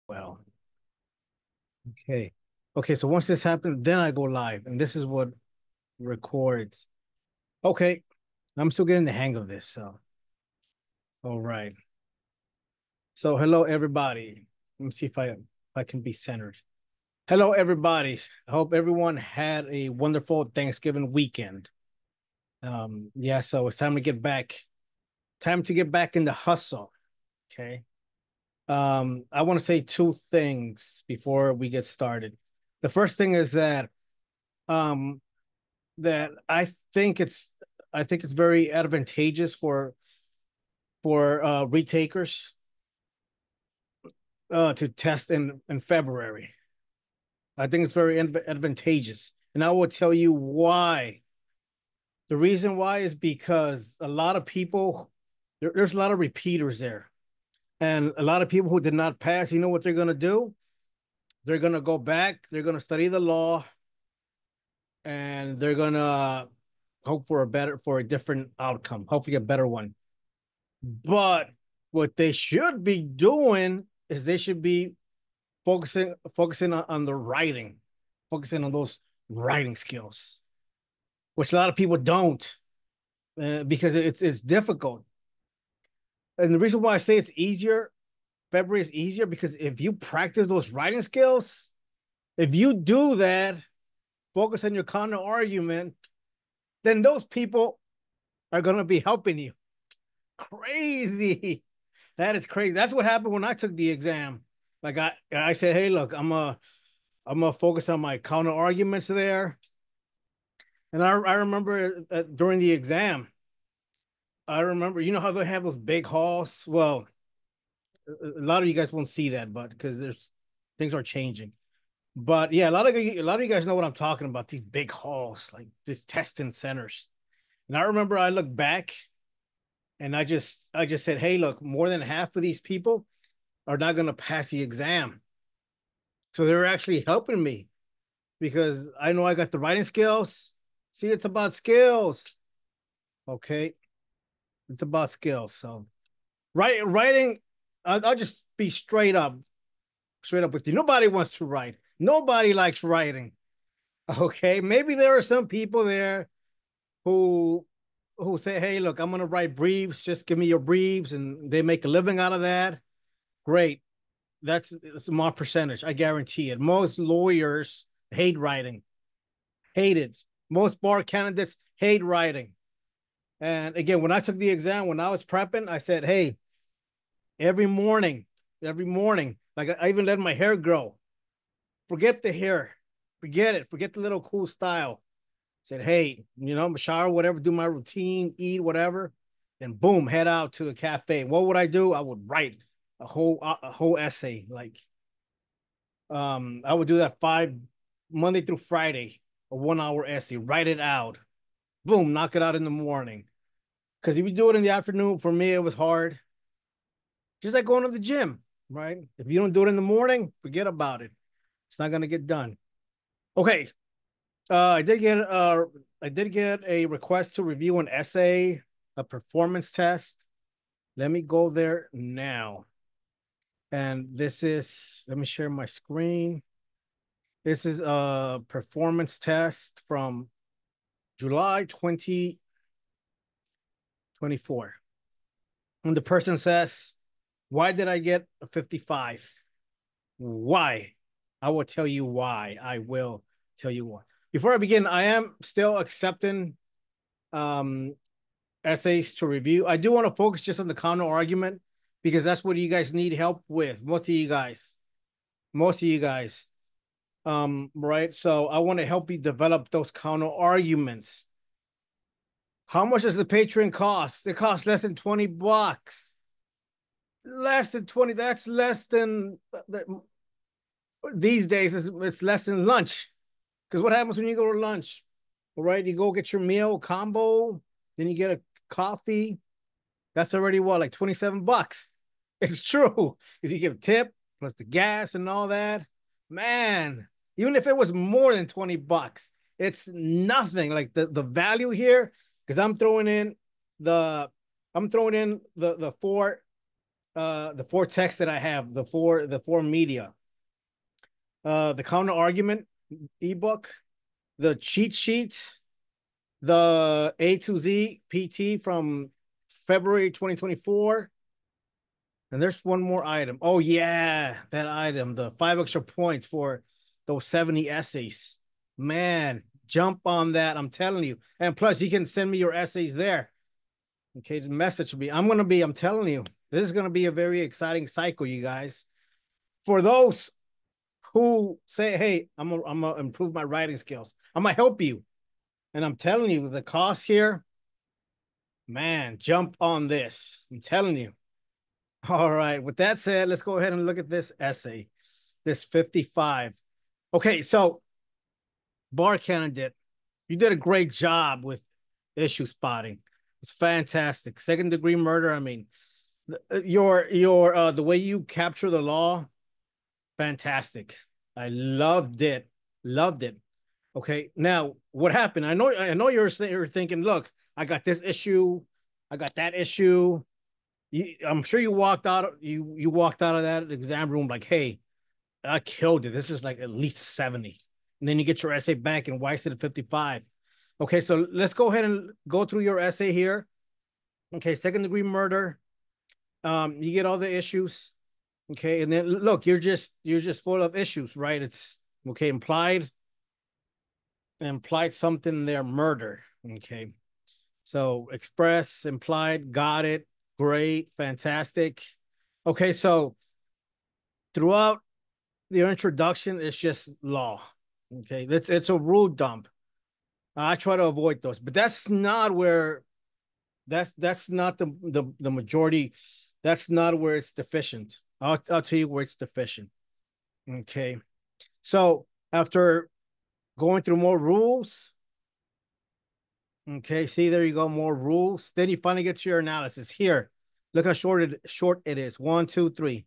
Well, okay. Okay, so once this happens, then I go live, and this is what records. Okay, I'm still getting the hang of this. So, all right. So, hello everybody. Let me see if I can be centered. Hello everybody. I hope everyone had a wonderful Thanksgiving weekend. Yeah, so it's time to get back. Time to get back in the hustle. Okay. I want to say two things before we get started. The first thing is um that I think it's very advantageous for retakers to test in February. I think it's very advantageous, and I will tell you why. The reason why is because a lot of people there's a lot of repeaters there, and a lot of people who did not pass. You know what they're gonna do? They're gonna go back. They're gonna study the law, and they're gonna hope for a different outcome. Hopefully, a better one. But what they should be doing is they should be focusing on the writing, focusing on those writing skills, which a lot of people don't because it's difficult. And the reason why I say it's easier, February is easier because if you practice those writing skills, if you do that, focus on your counter argument, then those people are gonna be helping you. Crazy. That is crazy. That's what happened when I took the exam. Like I said, hey, look, I'm gonna focus on my counter arguments there. And I remember during the exam, I remember, you know how they have those big halls. Well, a lot of you guys won't see that, but because there's things are changing. But yeah, a lot of you guys know what I'm talking about. These big halls, like these testing centers. And I remember I looked back and I just said, hey, look, more than half of these people are not going to pass the exam. So they were actually helping me because I know I got the writing skills. See, it's about skills. Okay. It's about skills. So writing, I'll just be straight up with you. Nobody wants to write. Nobody likes writing. Okay. Maybe there are some people there who say, hey, look, I'm gonna write briefs. Just give me your briefs, and they make a living out of that. Great. That's a small percentage. I guarantee it. Most lawyers hate writing. Hate it. Most bar candidates hate writing. And again, when I took the exam, when I was prepping, I said, hey, every morning, every morning, like I even let my hair grow. Forget the hair. Forget it. Forget the little cool style. Said, hey, you know, shower, whatever, do my routine, eat, whatever. Then boom, head out to a cafe. What would I do? I would write a whole essay. Like I would do that five Monday through Friday, a 1 hour essay, write it out. Boom, knock it out in the morning. Because if you do it in the afternoon, for me, it was hard. Just like going to the gym, right? If you don't do it in the morning, forget about it. It's not gonna get done. Okay. I did get a request to review an essay, a performance test. Let me go there now. And this is, let me share my screen. This is a performance test from July 2024. And the person says, why did I get a 55? Why? I will tell you why. I will tell you why. Before I begin, I am still accepting um, essays to review. I do want to focus just on the counter argument because that's what you guys need help with. Most of you guys. Right. So I want to help you develop those counter arguments. How much does the Patreon cost? It costs less than $20. Less than 20. That's less than these days. It's less than lunch. Because what happens when you go to lunch? All right, you go get your meal combo, then you get a coffee. That's already what, like $27. It's true. Because you give a tip plus the gas and all that. Man, even if it was more than $20, it's nothing. Like the value here, because the I'm throwing in the four the four texts that I have, the four media, the counter argument ebook, the cheat sheet, the A to Z PT from February 2024. And there's one more item. Oh, yeah, that item, the 5 extra points for those 70 essays. Man, jump on that. I'm telling you. And plus, you can send me your essays there. Okay, the message me. I'm telling you, this is going to be a very exciting cycle, you guys. For those who say, hey, I'm gonna improve my writing skills, I'm going to help you. And I'm telling you, the cost here, man, jump on this. I'm telling you. All right. With that said, let's go ahead and look at this essay, this 55. Okay. So, bar candidate, you did a great job with issue spotting. It's fantastic. Second degree murder. I mean, the way you capture the law, fantastic. I loved it. Loved it. Okay. Now, what happened? I know you're thinking, look, I got this issue, I got that issue. I'm sure you walked out of that exam room like, hey, I killed it. This is like at least 70. And then you get your essay back and why is it at 55? Okay, so let's go ahead and go through your essay here. Okay, second degree murder. You get all the issues. Okay, and then look, you're just full of issues, right? It's okay, implied something there, murder. Okay. So express, implied, got it, great, fantastic. Okay, so throughout the introduction, it's just law. Okay, it's a rule dump. I try to avoid those, but that's not where that's not the majority. That's not where it's deficient. I'll tell you where it's deficient. Okay, so after going through more rules, okay, see there you go, more rules. Then you finally get to your analysis here. Look how short it is. 1, 2, 3.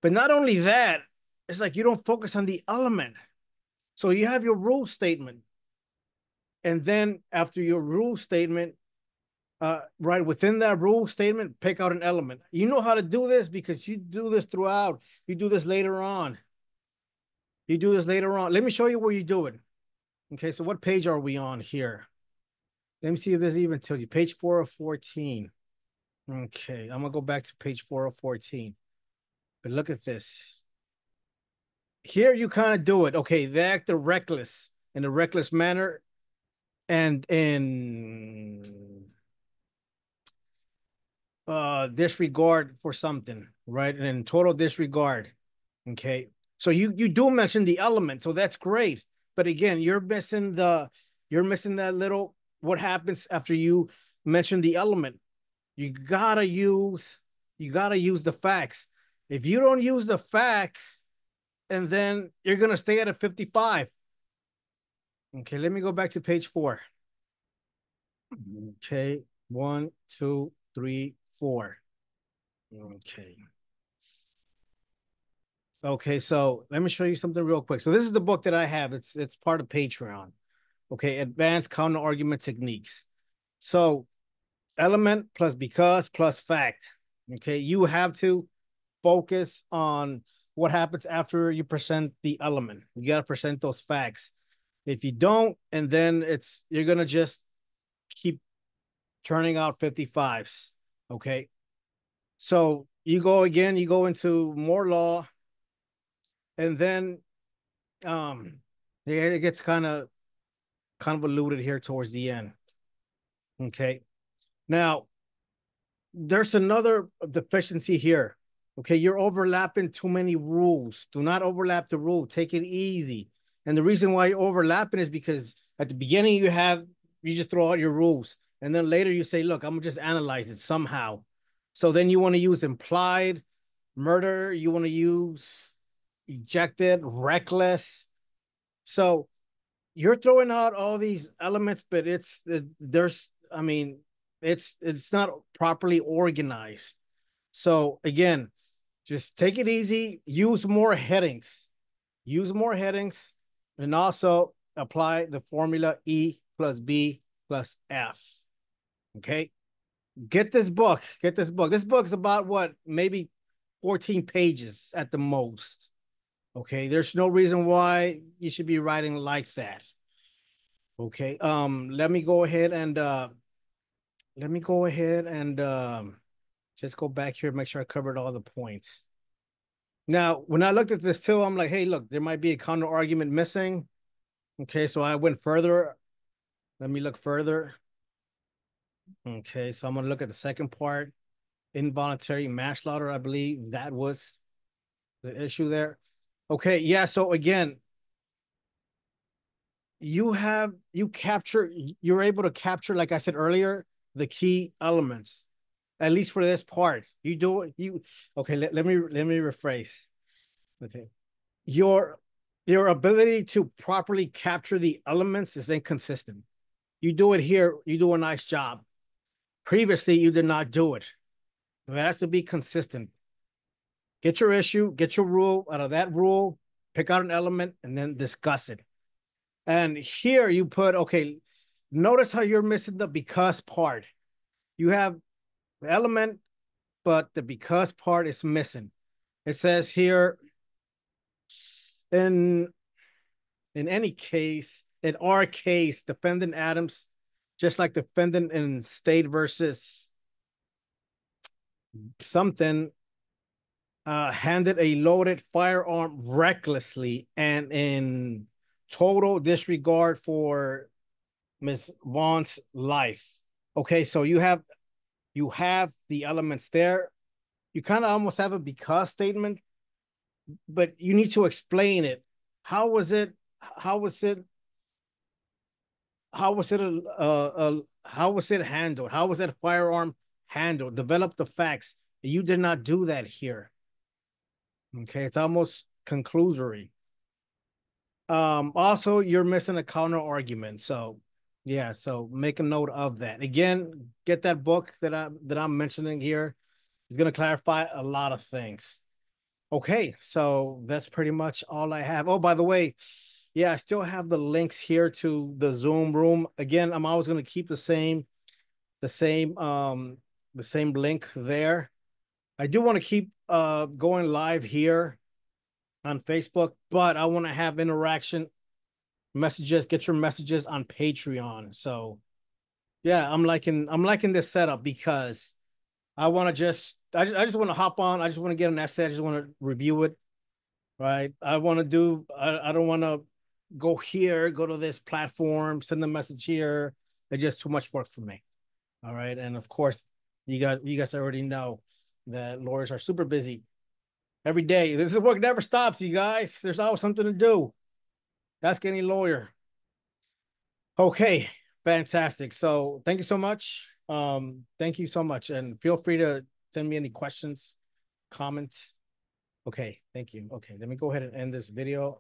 But not only that, it's like you don't focus on the element. So you have your rule statement. And then after your rule statement, right within that rule statement, pick out an element. You know how to do this because you do this throughout. You do this later on. You do this later on. Let me show you where you do it. Okay, so what page are we on here? Let me see if this even tells you. Page 4 of 14. Okay, I'm gonna go back to page 4 of 14. But look at this. Here you kind of do it. Okay, they act reckless in a reckless manner and in disregard for something, right? And in total disregard. Okay. So you do mention the element, so that's great. But again, you're missing that little what happens after you mention the element. You gotta use the facts. If you don't use the facts, and then you're gonna stay at a 55. Okay, let me go back to page 4. Okay, 1, 2, 3, 4. Okay. Okay, so let me show you something real quick. So this is the book that I have. It's part of Patreon. Okay, advanced counter argument techniques. So element plus because plus fact. Okay, you have to focus on what happens after you present the element. You got to present those facts. If you don't, and then you're gonna just keep turning out 55s. Okay. So you go again, you go into more law, and then it gets kind of convoluted here towards the end. Okay. Now there's another deficiency here. Okay, you're overlapping too many rules. Do not overlap the rule. Take it easy. And the reason why you're overlapping is because at the beginning you just throw out your rules, and then later you say, "Look, I'm gonna just analyze it somehow." So then you want to use implied murder. You want to use ejected, reckless. So you're throwing out all these elements, but I mean, it's not properly organized. So again, just take it easy, use more headings, and also apply the formula E plus B plus F. Okay. Get this book. Get this book. This book is about what, maybe 14 pages at the most. Okay, there's no reason why you should be writing like that. Okay, let me go ahead and just go back here and make sure I covered all the points. Now, when I looked at this too, I'm like, hey, look, there might be a counter argument missing. Okay, so I went further. Let me look further. Okay, so I'm gonna look at the second part, involuntary manslaughter. I believe that was the issue there. Okay, yeah. So again, you're able to capture, like I said earlier, the key elements, at least for this part. You do it, okay, let me rephrase. Okay. Your your ability to properly capture the elements is inconsistent. You do it here, you do a nice job. Previously, you did not do it. It has to be consistent. Get your issue, get your rule. Out of that rule, pick out an element and then discuss it. And here you put, okay, notice how you're missing the because part. You have the element, but the because part is missing. It says here, in in any case, in our case, defendant Adams, just like defendant in State versus something, handed a loaded firearm recklessly and in total disregard for Miss Vaughn's life. Okay, so you have the elements there. You kind of almost have a because statement, but you need to explain it. How was it? How was it? How was it? How was it handled? How was that firearm handled? Develop the facts. You did not do that here. Okay, it's almost conclusory. Also, you're missing a counter argument. So, yeah, so make a note of that. Again, get that book that I'm mentioning here. It's gonna clarify a lot of things. Okay, so that's pretty much all I have. Oh, by the way, yeah, I still have the links here to the Zoom room. Again, I'm always gonna keep the same, the same link there. I do want to keep going live here on Facebook, but I want to have interaction messages, get your messages on Patreon. So yeah, I'm liking this setup because I just want to hop on. I just want to get an essay. I just want to review it. Right. I don't want to go here, go to this platform, send a message here. It's just too much work for me. All right. And of course, you guys already know that lawyers are super busy every day. This work never stops, you guys. There's always something to do. Ask any lawyer. Okay, fantastic. So thank you so much. Thank you so much. And feel free to send me any questions, comments. Okay, thank you. Okay, let me go ahead and end this video.